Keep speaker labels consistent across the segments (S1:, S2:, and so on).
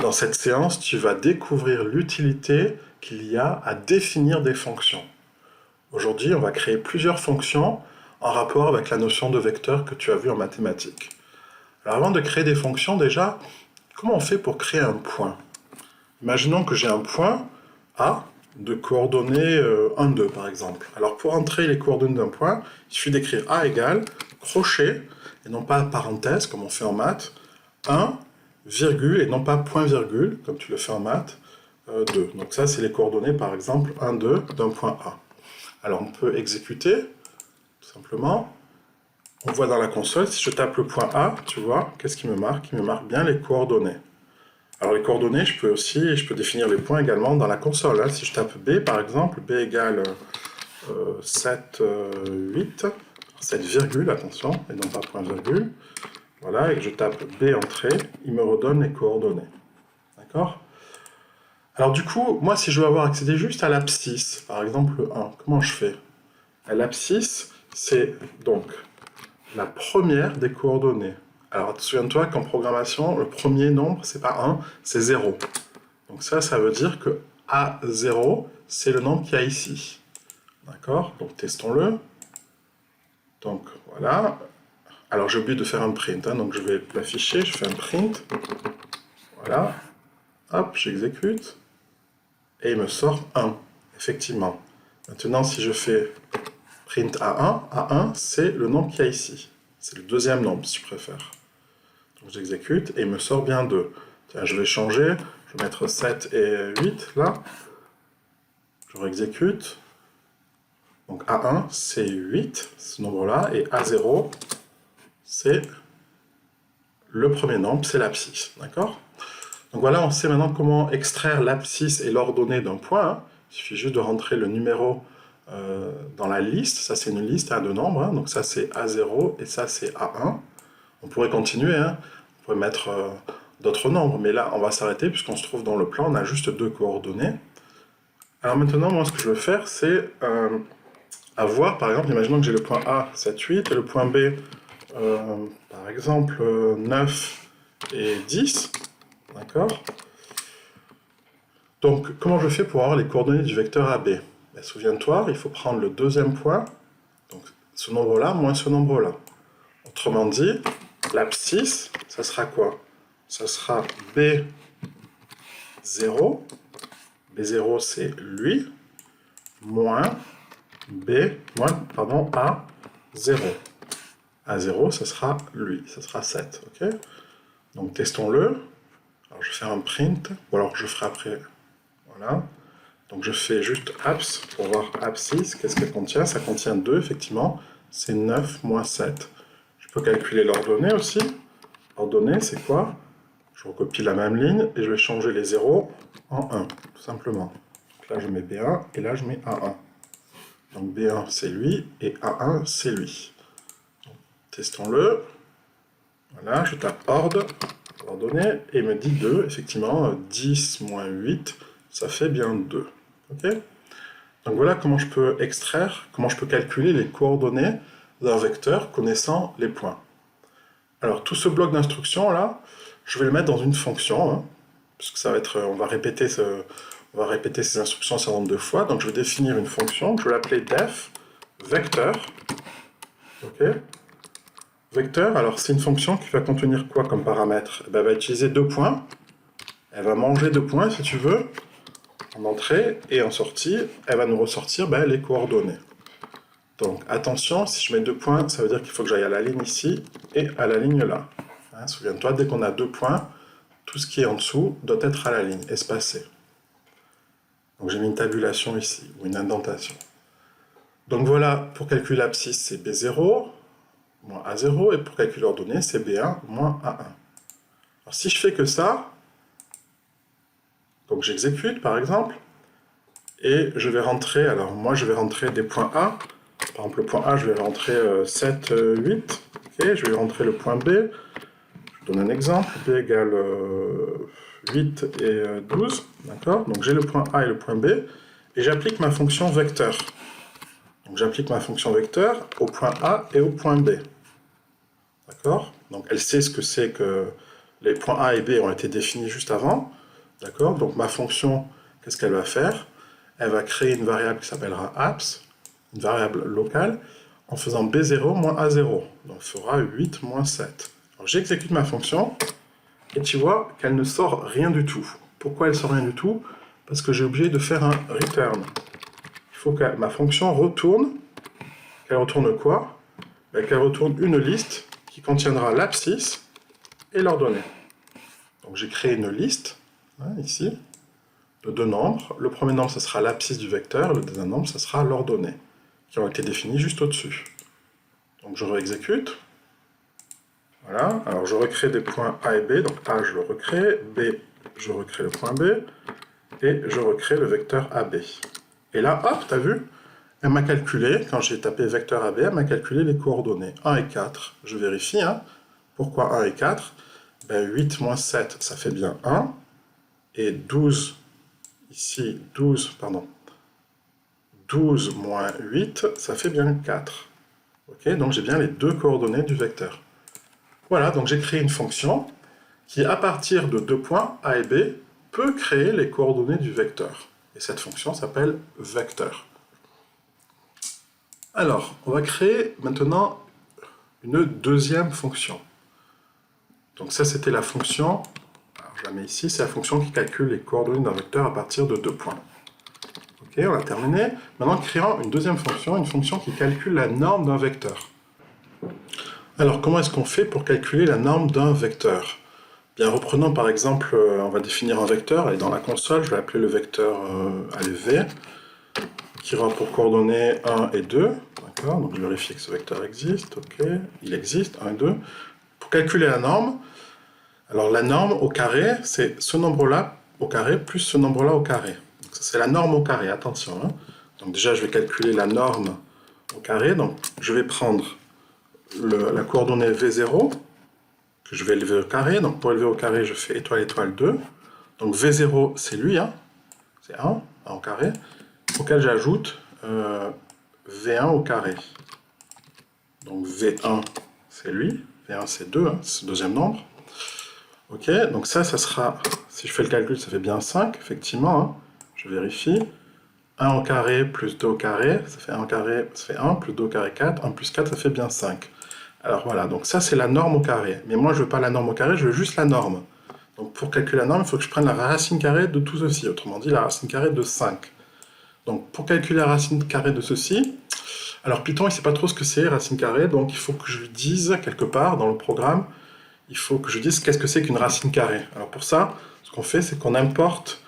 S1: Dans cette séance, tu vas découvrir l'utilité qu'il y a à définir des fonctions. Aujourd'hui, on va créer plusieurs fonctions en rapport avec la notion de vecteur que tu as vu en mathématiques. Alors avant de créer des fonctions, déjà, comment on fait pour créer un point? Imaginons que j'ai un point A de coordonnées 1, 2 par exemple. Alors pour entrer les coordonnées d'un point, il suffit d'écrire A égale crochet, et non pas parenthèse comme on fait en maths, 1, virgule, et non pas point virgule, comme tu le fais en maths, 2. Donc ça, c'est les coordonnées, par exemple, 1, 2 d'un point A. Alors on peut exécuter, tout simplement. On voit dans la console, si je tape le point A, tu vois, qu'est-ce qui me marque? Il me marque bien les coordonnées. Alors les coordonnées, je peux définir les points également dans la console. Hein. Si je tape B, par exemple, B égale 7, 8, 7 virgule, attention, et non pas point virgule. Voilà, et que je tape B entrée, il me redonne les coordonnées. D'accord? Alors du coup, moi si je veux avoir accédé juste à l'abscisse, par exemple 1, comment je fais? L'abscisse, c'est donc la première des coordonnées. Alors souviens-toi qu'en programmation, le premier nombre, c'est pas 1, c'est 0. Donc ça veut dire que A0, c'est le nombre qu'il y a ici. D'accord? Donc testons-le. Donc voilà. Alors j'ai oublié de faire un print, hein, donc je vais l'afficher, je fais un print. Voilà. Hop, j'exécute. Et il me sort 1, effectivement. Maintenant, si je fais print A1, c'est le nombre qu'il y a ici. C'est le deuxième nombre, si je préfère. Donc j'exécute et il me sort bien 2. Tiens, je vais changer, je vais mettre 7 et 8, là. Je réexécute. Donc A1, c'est 8, ce nombre-là, et A0, c'est le premier nombre, c'est l'abscisse, d'accord? Donc voilà, on sait maintenant comment extraire l'abscisse et l'ordonnée d'un point. Hein. Il suffit juste de rentrer le numéro dans la liste. Ça, c'est une liste de nombres. Hein. Donc ça, c'est A0 et ça, c'est A1. On pourrait continuer. Hein. On pourrait mettre d'autres nombres. Mais là, on va s'arrêter puisqu'on se trouve dans le plan. On a juste 2 coordonnées. Alors maintenant, moi, ce que je veux faire, c'est avoir, par exemple, imaginons que j'ai le point A, 7, 8, et le point B, par exemple, 9 et 10. D'accord? Donc, comment je fais pour avoir les coordonnées du vecteur AB? Ben, souviens-toi, il faut prendre le deuxième point, donc ce nombre-là moins ce nombre-là. Autrement dit, l'abscisse, ça sera quoi? Ça sera B0, B0 c'est lui, moins A0. A0, ça sera lui, ça sera 7, ok? Donc testons-le. Alors je vais faire un print, ou alors je ferai après. Voilà. Donc je fais juste abs pour voir abscisse, qu'est-ce qu'elle contient? Ça contient 2, effectivement. C'est 9 moins 7. Je peux calculer l'ordonnée aussi. L'ordonnée, c'est quoi? Je recopie la même ligne et je vais changer les 0 en 1, tout simplement. Donc là, je mets B1 et là, je mets A1. Donc B1, c'est lui et A1, c'est lui. Testons-le. Voilà, je tape ordonnée, et il me dit 2, effectivement, 10 moins 8, ça fait bien 2. Ok? Donc voilà comment je peux extraire, comment je peux calculer les coordonnées d'un vecteur connaissant les points. Alors tout ce bloc d'instructions là, je vais le mettre dans une fonction, hein, puisque ça va être, on va répéter ces instructions un certain nombre de fois. Donc je vais définir une fonction, je vais l'appeler def vecteur. Ok? Vecteur, alors c'est une fonction qui va contenir quoi comme paramètre? Elle va utiliser 2 points. Elle va manger 2 points si tu veux, en entrée, et en sortie, elle va nous ressortir les coordonnées. Donc attention, si je mets 2 points, ça veut dire qu'il faut que j'aille à la ligne ici et à la ligne là. Hein, souviens-toi, dès qu'on a 2 points, tout ce qui est en dessous doit être à la ligne, espacé. Donc j'ai mis une tabulation ici, ou une indentation. Donc voilà, pour calculer l'abscisse, c'est B0 moins A0, et pour calculer l'ordonnée, c'est B1 moins A1. Alors si je fais que ça, donc j'exécute par exemple, et je vais rentrer, alors moi je vais rentrer des points A, par exemple le point A je vais rentrer 7, 8, okay, je vais rentrer le point B, je donne un exemple, B égale 8 et 12, d'accord? Donc j'ai le point A et le point B, et j'applique ma fonction vecteur. Donc j'applique ma fonction vecteur au point A et au point B. D'accord? Donc elle sait ce que c'est que les points A et B ont été définis juste avant. D'accord? Donc ma fonction, qu'est-ce qu'elle va faire? Elle va créer une variable qui s'appellera apps, une variable locale, en faisant B0 moins A0. Donc ça fera 8 moins 7. Alors j'exécute ma fonction, et tu vois qu'elle ne sort rien du tout. Pourquoi elle sort rien du tout? Parce que j'ai obligé de faire un return. Il faut que ma fonction retourne. Qu'elle retourne quoi? Ben, qu'elle retourne une liste qui contiendra l'abscisse et l'ordonnée. Donc j'ai créé une liste, hein, ici, de deux nombres. Le premier nombre, ce sera l'abscisse du vecteur, le deuxième nombre, ce sera l'ordonnée, qui ont été définis juste au-dessus. Donc je réexécute. Voilà, alors je recrée des points A et B, donc A je le recrée, B je recrée le point B, et je recrée le vecteur AB. Et là, hop, t'as vu? Elle m'a calculé, quand j'ai tapé vecteur AB, elle m'a calculé les coordonnées 1 et 4. Je vérifie, hein. Pourquoi 1 et 4? Ben 8 moins 7, ça fait bien 1, et 12, ici, 12 moins 8, ça fait bien 4. Ok, donc j'ai bien les deux coordonnées du vecteur. Voilà, donc j'ai créé une fonction qui, à partir de deux points A et B, peut créer les coordonnées du vecteur. Et cette fonction s'appelle vecteur. Alors, on va créer maintenant une deuxième fonction. Donc ça, c'était la fonction, alors je la mets ici, c'est la fonction qui calcule les coordonnées d'un vecteur à partir de deux points. Ok, on a terminé. Maintenant, créons une deuxième fonction, une fonction qui calcule la norme d'un vecteur. Alors, comment est-ce qu'on fait pour calculer la norme d'un vecteur? Bien, reprenons par exemple, on va définir un vecteur, et dans la console, je vais appeler le vecteur V, qui aura pour coordonnées 1 et 2. D'accord, donc je vérifie que ce vecteur existe, ok, il existe, 1 et 2. Pour calculer la norme, alors la norme au carré, c'est ce nombre-là au carré plus ce nombre-là au carré. C'est la norme au carré, attention. Hein. Donc déjà, je vais calculer la norme au carré, donc je vais prendre la coordonnée V0, que je vais élever au carré. Donc pour élever au carré, je fais étoile, étoile 2. Donc V0, c'est lui, hein, c'est 1 au carré, auquel j'ajoute V1 au carré. Donc V1, c'est lui, V1 c'est 2, hein, c'est ce deuxième nombre. Ok, donc ça sera, si je fais le calcul, ça fait bien 5, effectivement, hein, je vérifie. 1 au carré plus 2 au carré, ça fait 1 au carré, ça fait 1, plus 2 au carré 4, 1 plus 4, ça fait bien 5. Alors voilà, donc ça c'est la norme au carré. Mais moi je veux pas la norme au carré, je veux juste la norme. Donc pour calculer la norme, il faut que je prenne la racine carrée de tout ceci, autrement dit la racine carrée de 5. Donc pour calculer la racine carrée de ceci, alors Python il ne sait pas trop ce que c'est racine carrée, donc il faut que je lui dise quelque part dans le programme, il faut que je dise qu'est-ce que c'est qu'une racine carrée. Alors pour ça, ce qu'on fait c'est qu'on importe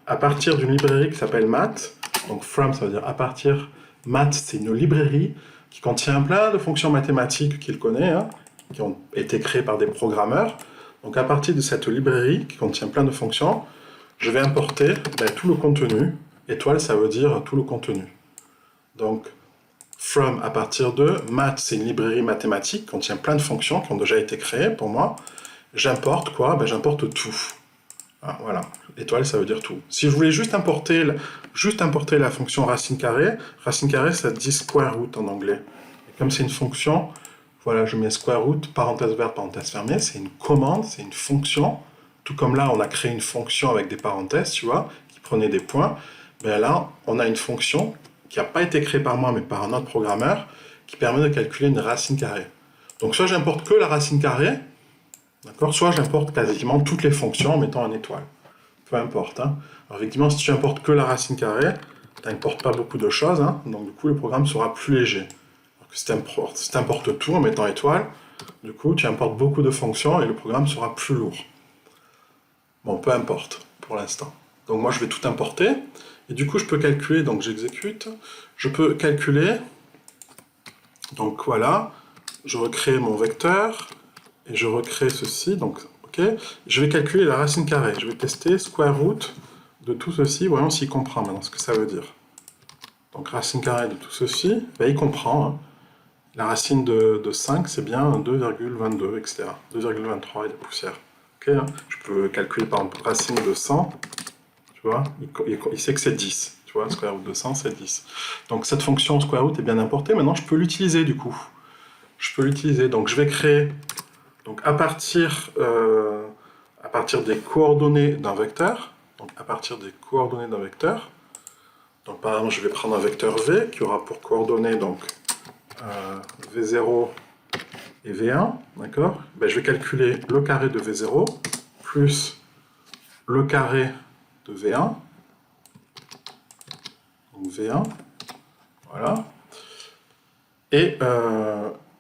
S1: à partir d'une librairie qui s'appelle math, donc from ça veut dire à partir, math c'est une librairie qui contient plein de fonctions mathématiques qu'il connaît, hein, qui ont été créées par des programmeurs. Donc à partir de cette librairie qui contient plein de fonctions, je vais importer tout le contenu. Étoile, ça veut dire tout le contenu. Donc, from à partir de, math, c'est une librairie mathématique qui contient plein de fonctions qui ont déjà été créées pour moi. J'importe quoi? J'importe tout. Ah, voilà, étoile, ça veut dire tout. Si je voulais juste importer la fonction racine carrée, ça dit square root en anglais. Et comme c'est une fonction, voilà, je mets square root, parenthèse ouverte, parenthèse fermée, c'est une commande, c'est une fonction. Tout comme là, on a créé une fonction avec des parenthèses, tu vois, qui prenait des points. Ben là, on a une fonction qui n'a pas été créée par moi, mais par un autre programmeur, qui permet de calculer une racine carrée. Donc soit j'importe que la racine carrée, d'accord, soit j'importe quasiment toutes les fonctions en mettant une étoile. Peu importe. Hein. Alors effectivement, si tu importes que la racine carrée, tu n'importes pas beaucoup de choses, hein, donc du coup le programme sera plus léger. Alors que si tu importes tout en mettant étoile, du coup tu importes beaucoup de fonctions et le programme sera plus lourd. Bon, peu importe pour l'instant. Donc moi je vais tout importer, et du coup je peux calculer, donc j'exécute, je peux calculer, donc voilà, je recrée mon vecteur, et je recrée ceci, donc ok, je vais calculer la racine carrée, je vais tester square root de tout ceci, voyons s'il comprend maintenant ce que ça veut dire. Donc racine carrée de tout ceci, il comprend, hein. La racine de 5 c'est bien 2,22, etc. 2,23 et des poussières. Okay, hein. Je peux calculer par exemple racine de 100, tu vois, il sait que c'est 10, tu vois, square root de 100 c'est 10. Donc cette fonction square root est bien importée, maintenant je peux l'utiliser du coup. Je peux l'utiliser, donc je vais créer Donc à partir des coordonnées d'un vecteur, donc par exemple je vais prendre un vecteur V qui aura pour coordonnées donc V0 et V1, d'accord? Ben, je vais calculer le carré de V0 plus le carré de V1, donc V1, voilà. Et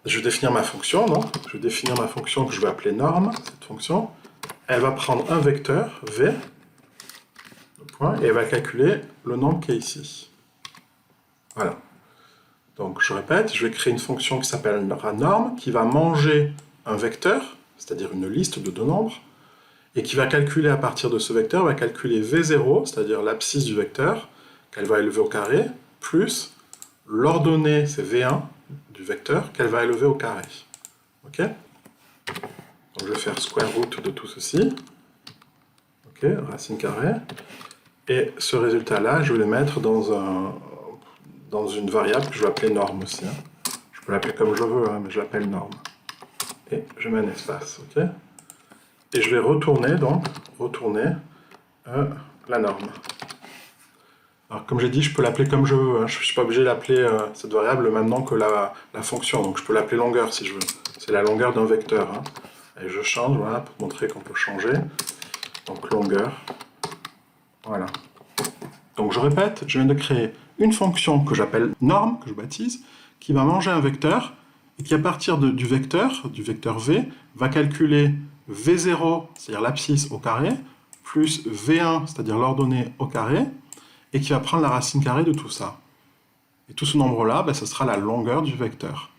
S1: je vais définir ma fonction, donc je vais définir ma fonction que je vais appeler norme, cette fonction. Elle va prendre un vecteur, V, et elle va calculer le nombre qui est ici. Voilà. Donc je répète, je vais créer une fonction qui s'appellera norme, qui va manger un vecteur, c'est-à-dire une liste de deux nombres, et qui va calculer à partir de ce vecteur, va calculer V0, c'est-à-dire l'abscisse du vecteur, qu'elle va élever au carré, plus l'ordonnée, c'est V1 du vecteur, qu'elle va élever au carré. Ok? Donc je vais faire square root de tout ceci. Ok, racine carrée. Et ce résultat-là, je vais le mettre dans une variable que je vais appeler norme aussi. Je peux l'appeler comme je veux, mais je l'appelle norme. Et je mets un espace, ok? Et je vais retourner la norme. Alors comme j'ai dit, je peux l'appeler comme je veux. Je ne suis pas obligé d'appeler cette variable le même nom que la fonction. Donc je peux l'appeler longueur si je veux. C'est la longueur d'un vecteur. Et je change, voilà, pour montrer qu'on peut changer. Donc longueur. Voilà. Donc je répète, je viens de créer une fonction que j'appelle norme, que je baptise, qui va manger un vecteur, et qui à partir du vecteur V, va calculer V0, c'est-à-dire l'abscisse au carré, plus V1, c'est-à-dire l'ordonnée au carré, et qui va prendre la racine carrée de tout ça. Et tout ce nombre-là, ce sera la longueur du vecteur,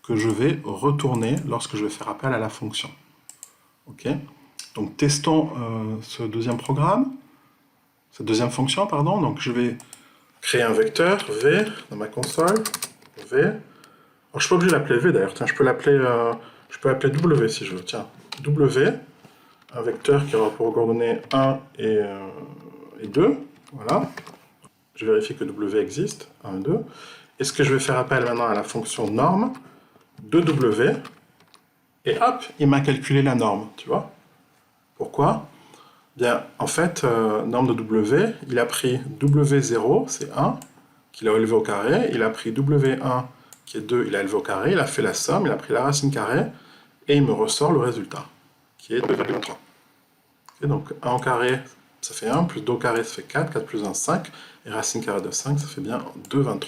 S1: que je vais retourner lorsque je vais faire appel à la fonction. Ok? Donc testons cette deuxième fonction, pardon. Donc je vais créer un vecteur V dans ma console, V. Alors, je ne suis pas obligé de l'appeler V d'ailleurs, je peux l'appeler W si je veux. Tiens, W, un vecteur qui aura pour coordonnées 1 et 2, voilà. Je vérifie que W existe, 1 et 2. Est-ce que je vais faire appel maintenant à la fonction norme de W, et hop, il m'a calculé la norme, tu vois. Pourquoi? Bien, en fait, norme de W, il a pris W0, c'est 1, qu'il a élevé au carré, il a pris W1, qui est 2, il a élevé au carré, il a fait la somme, il a pris la racine carrée, et il me ressort le résultat, qui est 2,3. Okay, donc 1 au carré, ça fait 1, plus 2 au carré, ça fait 4, 4 plus 1, 5, et racine carrée de 5, ça fait bien 2,23.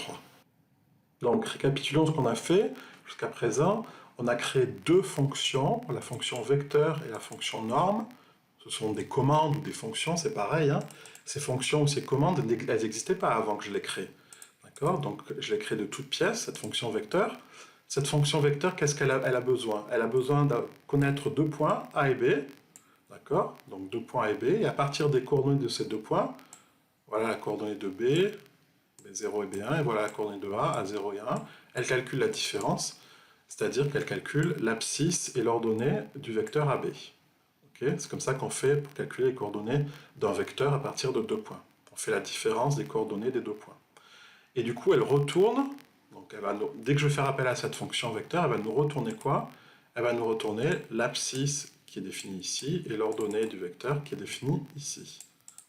S1: Donc, récapitulons ce qu'on a fait jusqu'à présent. On a créé deux fonctions, la fonction vecteur et la fonction norme. Ce sont des commandes ou des fonctions, c'est pareil. Ces fonctions ou ces commandes, elles n'existaient pas avant que je les crée. D'accord? Donc, je l'ai créée de toutes pièces, cette fonction vecteur. Cette fonction vecteur, qu'est-ce qu'elle a besoin? Elle a besoin de connaître deux points, A et B. D'accord? Donc, deux points A et B. Et à partir des coordonnées de ces deux points, voilà la coordonnée de B, B0 et B1, et voilà la coordonnée de A, A0 et A1. Elle calcule la différence, c'est-à-dire qu'elle calcule l'abscisse et l'ordonnée du vecteur AB. Okay, c'est comme ça qu'on fait pour calculer les coordonnées d'un vecteur à partir de deux points. On fait la différence des coordonnées des deux points. Et du coup, elle retourne, donc dès que je vais faire appel à cette fonction vecteur, elle va nous retourner quoi? Elle va nous retourner l'abscisse qui est définie ici et l'ordonnée du vecteur qui est définie ici.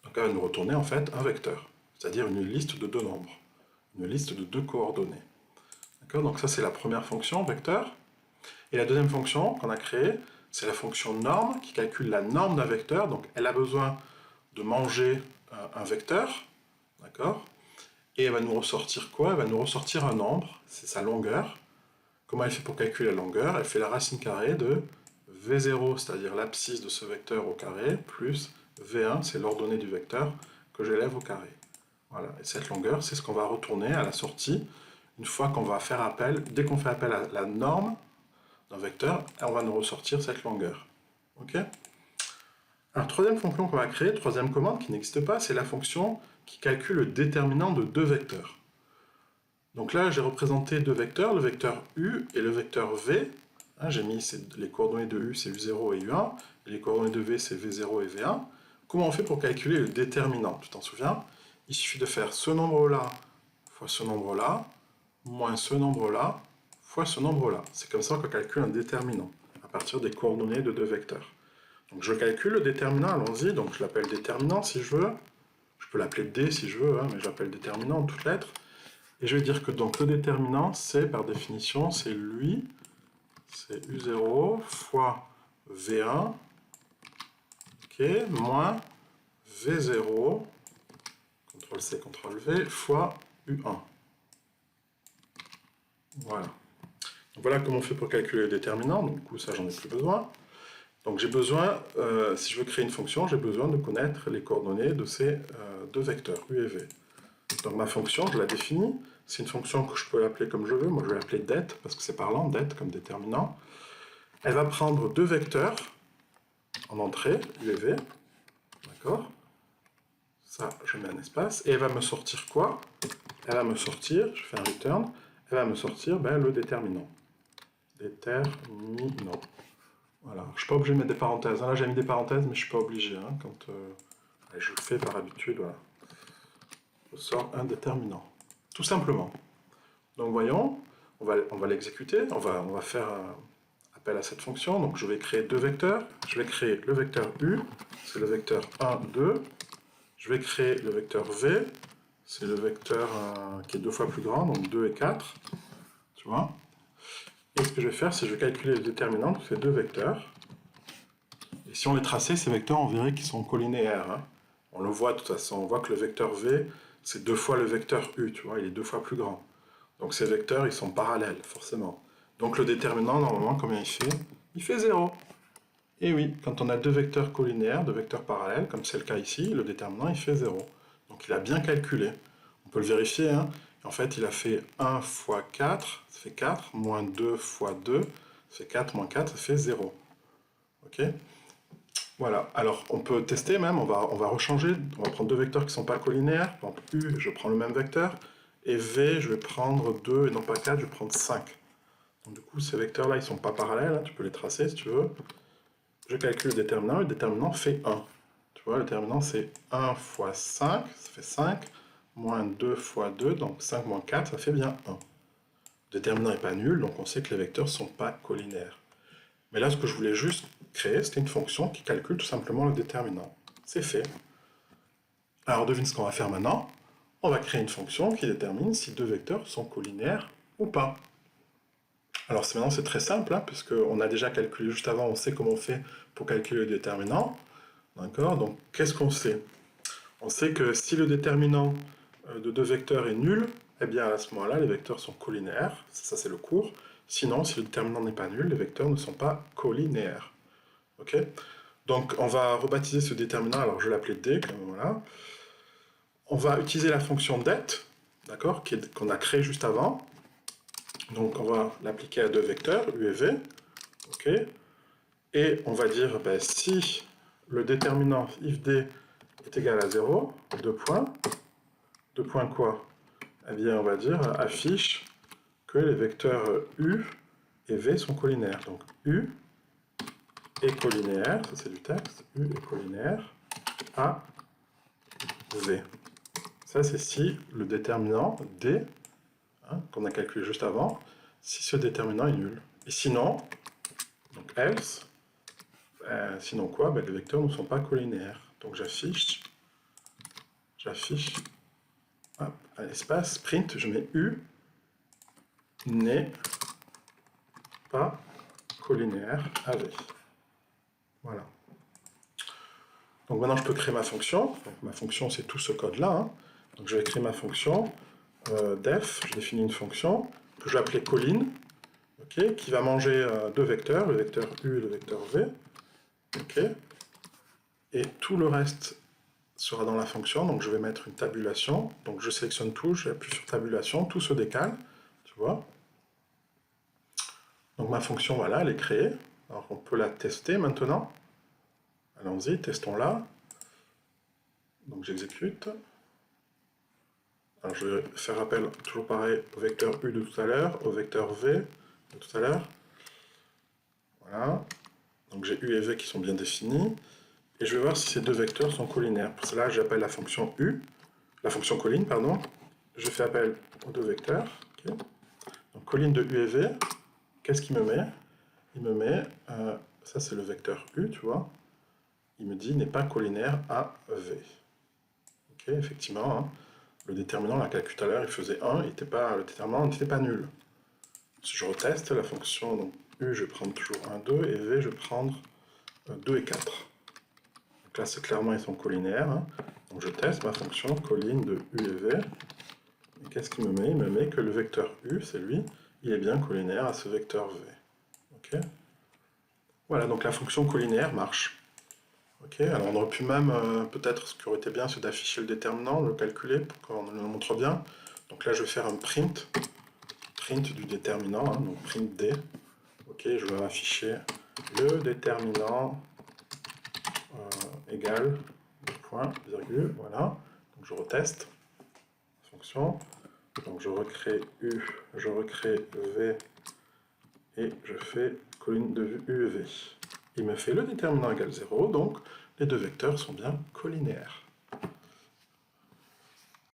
S1: Donc elle va nous retourner en fait un vecteur, c'est-à-dire une liste de deux nombres, une liste de deux coordonnées. D'accord? Donc ça c'est la première fonction, vecteur. Et la deuxième fonction qu'on a créée, c'est la fonction norme qui calcule la norme d'un vecteur. Donc elle a besoin de manger un vecteur, d'accord? Et elle va nous ressortir quoi? Elle va nous ressortir un nombre, c'est sa longueur. Comment elle fait pour calculer la longueur? Elle fait la racine carrée de V0, c'est-à-dire l'abscisse de ce vecteur au carré, plus V1, c'est l'ordonnée du vecteur que j'élève au carré. Voilà, et cette longueur, c'est ce qu'on va retourner à la sortie, une fois qu'on va faire appel, dès qu'on fait appel à la norme d'un vecteur, on va nous ressortir cette longueur. Ok? Alors, troisième fonction qu'on va créer, troisième commande qui n'existe pas, c'est la fonction qui calcule le déterminant de deux vecteurs. Donc là, j'ai représenté deux vecteurs, le vecteur U et le vecteur V. J'ai mis les coordonnées de U, c'est U0 et U1, et les coordonnées de V, c'est V0 et V1. Comment on fait pour calculer le déterminant? Tu t'en souviens? Il suffit de faire ce nombre-là fois ce nombre-là, moins ce nombre-là, fois ce nombre-là. C'est comme ça qu'on calcule un déterminant, à partir des coordonnées de deux vecteurs. Donc je calcule le déterminant, allons-y, donc je l'appelle déterminant si je veux. Je peux l'appeler D si je veux, hein, mais j'appelle déterminant en toutes lettres. Et je vais dire que donc le déterminant, c'est par définition, c'est lui, c'est U0 fois V1, ok, moins V0, CTRL-C, CTRL-V, fois U1. Voilà. Donc voilà comment on fait pour calculer le déterminant, donc du coup ça j'en ai plus besoin. Donc j'ai besoin, si je veux créer une fonction, j'ai besoin de connaître les coordonnées de ces deux vecteurs, U et V. Donc ma fonction, je la définis, c'est une fonction que je peux l'appeler comme je veux, moi je vais l'appeler det, parce que c'est parlant, det comme déterminant. Elle va prendre deux vecteurs en entrée, U et V, d'accord? Ça, je mets un espace, et elle va me sortir quoi? Elle va me sortir, je fais un return, elle va me sortir le déterminant. Déterminant. Voilà, je ne suis pas obligé de mettre des parenthèses. Là j'ai mis des parenthèses, mais je ne suis pas obligé. Hein, quand je le fais par habitude, voilà. Je sors un déterminant. Tout simplement. Donc voyons, on va l'exécuter, on va faire appel à cette fonction. Donc je vais créer deux vecteurs. Je vais créer le vecteur U, c'est le vecteur 1, 2. Je vais créer le vecteur V, c'est le vecteur qui est deux fois plus grand, donc 2 et 4. Tu vois? Et ce que je vais faire, c'est que je vais calculer le déterminant de ces deux vecteurs. Et si on les traçait, ces vecteurs, on verrait qu'ils sont colinéaires. Hein. On le voit de toute façon, on voit que le vecteur V, c'est deux fois le vecteur U, tu vois, il est deux fois plus grand. Donc ces vecteurs, ils sont parallèles, forcément. Donc le déterminant, normalement, combien il fait? Il fait 0. Et oui, quand on a deux vecteurs colinéaires, deux vecteurs parallèles, comme c'est le cas ici, le déterminant, il fait 0. Donc il a bien calculé. On peut le vérifier, hein. En fait, il a fait 1 fois 4, ça fait 4, moins 2 fois 2, ça fait 4 moins 4, ça fait 0. Ok? Voilà, alors on peut tester même, on va rechanger, on va prendre deux vecteurs qui ne sont pas colinéaires, donc U, je prends le même vecteur, et V, je vais prendre 2 et non pas 4, je vais prendre 5. Donc du coup, ces vecteurs-là, ils ne sont pas parallèles, hein, tu peux les tracer si tu veux. Je calcule le déterminant fait 1. Tu vois, le déterminant c'est 1 fois 5, ça fait 5, moins 2 fois 2, donc 5 moins 4, ça fait bien 1. Le déterminant n'est pas nul, donc on sait que les vecteurs ne sont pas colinéaires. Mais là, ce que je voulais juste créer, c'était une fonction qui calcule tout simplement le déterminant. C'est fait. Alors, devine ce qu'on va faire maintenant. On va créer une fonction qui détermine si deux vecteurs sont colinéaires ou pas. Alors maintenant, c'est très simple, hein, puisqu'on a déjà calculé juste avant, on sait comment on fait pour calculer le déterminant. D'accord? Donc, qu'est-ce qu'on sait? On sait que si le déterminant de deux vecteurs est nul, eh bien à ce moment-là, les vecteurs sont colinéaires. Ça c'est le cours. Sinon, si le déterminant n'est pas nul, les vecteurs ne sont pas colinéaires. Ok? Donc, on va rebaptiser ce déterminant, alors je vais l'appeler D, comme voilà. On va utiliser la fonction det, d'accord, qu'on a créée juste avant. Donc, on va l'appliquer à deux vecteurs, U et V. Ok? Et on va dire, si le déterminant if D est égal à 0, deux points quoi? Eh bien, on va dire affiche que les vecteurs U et V sont colinéaires. Donc, U est colinéaire, ça c'est du texte, U est colinéaire à V. Ça, c'est si le déterminant D, hein, qu'on a calculé juste avant, si ce déterminant est nul. Et sinon, donc else, sinon quoi? Les vecteurs ne sont pas colinéaires. Donc j'affiche, à l'espace, print, je mets U n'est pas colinéaire à V. Voilà. Donc maintenant je peux créer ma fonction. Donc, ma fonction c'est tout ce code-là. Hein. Donc je vais créer ma fonction def, je définis une fonction que je vais appeler colline, okay, qui va manger deux vecteurs, le vecteur U et le vecteur V. Okay. Et tout le reste sera dans la fonction, donc je vais mettre une tabulation. Donc je sélectionne tout, j'appuie sur tabulation, tout se décale, tu vois. Donc ma fonction, voilà, elle est créée. Alors on peut la tester maintenant. Allons-y, testons-la. Donc j'exécute. Alors je vais faire appel, toujours pareil, au vecteur U de tout à l'heure, au vecteur V de tout à l'heure. Voilà. Donc j'ai U et V qui sont bien définis. Et je vais voir si ces deux vecteurs sont colinéaires. Pour cela, j'appelle la fonction U, la fonction colline, pardon. Je fais appel aux deux vecteurs. Okay. Donc colline de U et V, qu'est-ce qu'il me met? il me met, ça c'est le vecteur U, tu vois, il me dit n'est pas collinaire à V. Ok, effectivement, hein, le déterminant, on l'a calculé tout à l'heure, il faisait 1, le déterminant n'était pas nul. Si je reteste la fonction, donc U, je vais prendre toujours 1, 2, et V, je vais prendre 2 et 4. Donc là, c'est clairement, ils sont collinaires. Hein. Donc je teste ma fonction colline de U et V. Et qu'est-ce qu'il me met? Il me met que le vecteur U, c'est lui, il est bien collinaire à ce vecteur V. Ok. Voilà, donc la fonction collinaire marche. Ok, alors on aurait pu même, peut-être ce qui aurait été bien, c'est d'afficher le déterminant, de le calculer pour qu'on le montre bien. Donc là, je vais faire un print du déterminant, hein, donc print D. Ok, je vais afficher le déterminant égal, point, virgule, voilà. Donc je reteste la fonction. Donc je recrée U, je recrée V, et je fais colline de U et V. Il me fait le déterminant égal 0, donc les deux vecteurs sont bien collinaires.